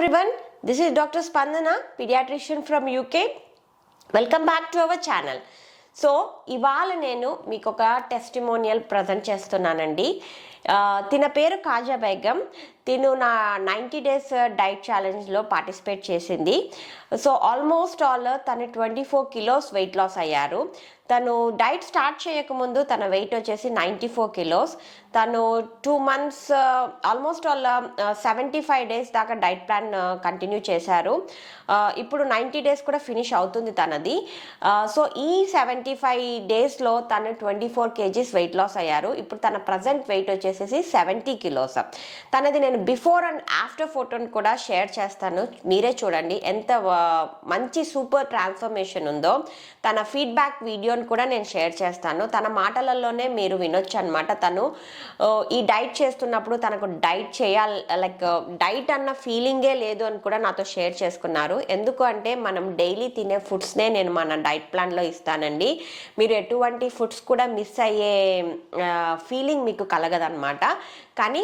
everyone, this is Dr. Spandana, pediatrician from UK. Welcome back to our channel. So ఇవాళ నేను మీకు ఒక testimonial present చేస్తున్నానండి. తిన పేరు కాజా బేగం. తిను నా 90 days డైట్ ఛాలెంజ్లో పార్టిసిపేట్ చేసింది. సో ఆల్మోస్ట్ ఆల్ తను 24 kilos వెయిట్ లాస్ అయ్యారు. తను డైట్ స్టార్ట్ చేయకముందు తన వెయిట్ వచ్చేసి 94 kilos. తను 2 months ఆల్మోస్ట్ ఆల్ 75 days దాకా డైట్ ప్లాన్ కంటిన్యూ చేశారు. ఇప్పుడు 90 days కూడా ఫినిష్ అవుతుంది తనది. సో ఈ 75 daysలో తను 24 kgs వెయిట్ లాస్ అయ్యారు. ఇప్పుడు తన ప్రజెంట్ వెయిట్ వచ్చేసి 70 kilos. తనది నేను బిఫోర్ అండ్ ఆఫ్టర్ ఫోటోని కూడా షేర్ చేస్తాను, మీరే చూడండి ఎంత మంచి సూపర్ ట్రాన్స్ఫర్మేషన్ ఉందో. తన ఫీడ్బ్యాక్ వీడియోని కూడా నేను షేర్ చేస్తాను, తన మాటలలోనే మీరు వినొచ్చు అనమాట. తను ఈ డైట్ చేస్తున్నప్పుడు తనకు డైట్ చేయాలి, లైక్ డైట్ అన్న ఫీలింగే లేదు అని కూడా నాతో షేర్ చేసుకున్నారు. ఎందుకు అంటే మనం డైలీ తినే ఫుడ్స్నే నేను మన డైట్ ప్లాన్లో ఇస్తానండి. మీరు ఎటువంటి ఫుడ్స్ కూడా మిస్ అయ్యే ఫీలింగ్ మీకు కలగదన్నమాట. కానీ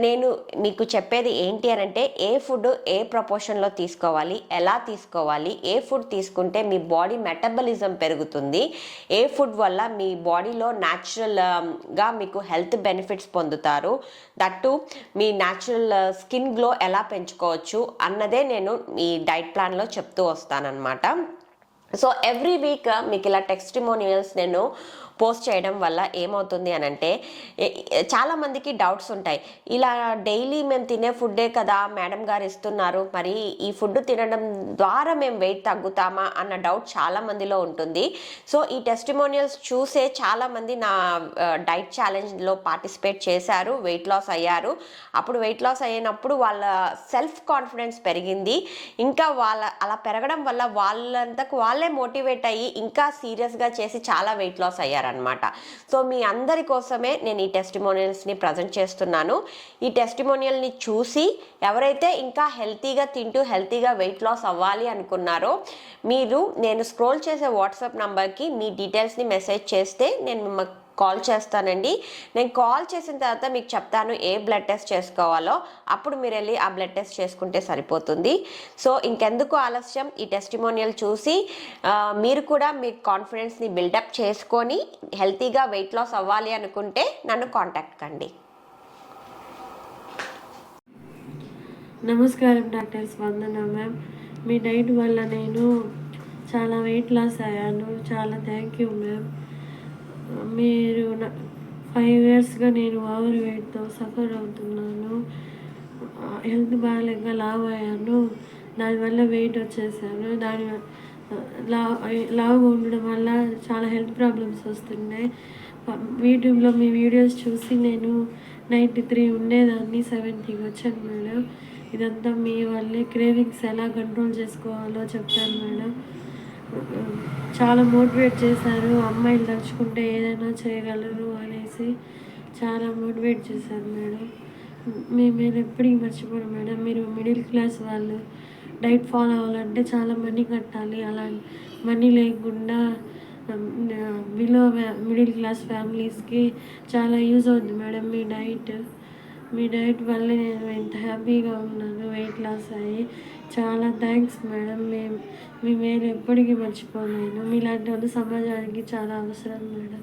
నేను మీకు చెప్పేది ఏంటి అని అంటే ఏ ఫుడ్ ఏ ప్రపోర్షన్లో తీసుకోవాలి, ఎలా తీసుకోవాలి, ఏ ఫుడ్ తీసుకుంటే మీ బాడీ మెటబలిజం పెరుగుతుంది, ఏ ఫుడ్ వల్ల మీ బాడీలో న్యాచురల్గా మీకు హెల్త్ బెనిఫిట్స్ పొందుతారు, that me natural skin glow ఎలా పెంచుకోవచ్చు అన్నదే నేను ఈ డైట్ ప్లాన్లో చెప్తూ వస్తానన్నమాట. సో ఎవ్రీ వీక్ మీకు ఇలా టెస్టిమోనియల్స్ నేను పోస్ట్ చేయడం వల్ల ఏమవుతుంది అని అంటే చాలామందికి డౌట్స్ ఉంటాయి. ఇలా డైలీ మేము తినే ఫుడ్డే కదా మేడం గారు ఇస్తున్నారు, మరి ఈ ఫుడ్ తినడం ద్వారా మేము వెయిట్ తగ్గుతామా అన్న డౌట్ చాలామందిలో ఉంటుంది. సో ఈ టెస్టిమోనియల్స్ చూసే చాలామంది నా డైట్ ఛాలెంజ్లో పార్టిసిపేట్ చేశారు, వెయిట్ లాస్ అయ్యారు. అప్పుడు వెయిట్ లాస్ అయినప్పుడు వాళ్ళ సెల్ఫ్ కాన్ఫిడెన్స్ పెరిగింది. ఇంకా అలా పెరగడం వల్ల వాళ్ళంతకు వాళ్ళే మోటివేట్ అయ్యి ఇంకా సీరియస్గా చేసి చాలా వెయిట్ లాస్ అయ్యారు అనమాట. సో మీ అందరి కోసమే నేను ఈ టెస్టిమోనియల్స్ని ప్రజెంట్ చేస్తున్నాను. ఈ టెస్టిమోనియల్ని చూసి ఎవరైతే ఇంకా హెల్తీగా తింటూ హెల్తీగా వెయిట్ లాస్ అవ్వాలి అనుకున్నారో మీరు నేను స్క్రోల్ చేసే వాట్సాప్ నంబర్కి మీ డీటెయిల్స్ని మెసేజ్ చేస్తే నేను మిమ్మల్ని కాల్ చేస్తానండి. నేను కాల్ చేసిన తర్వాత మీకు చెప్తాను ఏ బ్లడ్ టెస్ట్ చేసుకోవాలో, అప్పుడు మీరు వెళ్ళి ఆ బ్లడ్ టెస్ట్ చేసుకుంటే సరిపోతుంది. సో ఇంకెందుకు ఆలస్యం, ఈ టెస్టిమోనియల్ చూసి మీరు కూడా మీ కాన్ఫిడెన్స్ని బిల్డప్ చేసుకొని హెల్తీగా వెయిట్ లాస్ అవ్వాలి అనుకుంటే నన్ను కాంటాక్ట్ కండి. నమస్కారం డాక్టర్ స్పందన మ్యామ్. మీ డైట్ వల్ల నేను చాలా వెయిట్ లాస్ అయ్యాను. చాలా థ్యాంక్ యూ మ్యామ్. మీరు 5 yearsగా నేను ఓవర్ వెయిట్తో సఫర్ అవుతున్నాను. హెల్త్ బాగాలేక లావ్ అయ్యాను. దానివల్ల వెయిట్ వచ్చేసాను. లావుగా ఉండడం వల్ల చాలా హెల్త్ ప్రాబ్లమ్స్ వస్తున్నాయి. యూట్యూబ్లో మీ వీడియోస్ చూసి నేను 93 ఉండేదాన్ని 70కి వచ్చాను మేడం. ఇదంతా మీ వల్లే. క్రేవింగ్స్ ఎలా కంట్రోల్ చేసుకోవాలో చెప్తాను మేడం. చాలా మోటివేట్ చేశారు. అమ్మాయిలు తలుచుకుంటే ఏదైనా చేయగలరు అనేసి చాలా మోటివేట్ చేశారు మేడం. మేము ఎప్పటికీ మర్చిపోను మేడం. మీరు మిడిల్ క్లాస్ వాళ్ళు డైట్ ఫాలో అవ్వాలంటే చాలా మనీ కట్టాలి. అలా మనీ లేకుండా బిలో మిడిల్ క్లాస్ ఫ్యామిలీస్కి చాలా యూజ్ అవుతుంది మేడం మీ డైట్ వల్ల నేను ఇంత హ్యాపీగా ఉన్నాను, వెయిట్ లాస్ అయ్యి. చాలా థ్యాంక్స్ మేడం. మేము ఎప్పటికీ మర్చిపోలేను. మీలాంటి వాళ్ళు సమాజానికి చాలా అవసరం మేడం.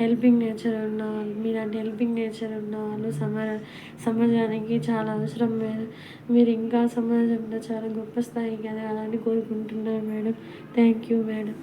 హెల్పింగ్ నేచర్ ఉన్నవాళ్ళు, మీలాంటి హెల్పింగ్ నేచర్ ఉన్నవాళ్ళు సమాజానికి చాలా అవసరం మేడం. మీరు ఇంకా సమాజంలో చాలా గొప్ప స్థాయికి ఎదగాలని కోరుకుంటున్నాను మేడం. Thank you madam.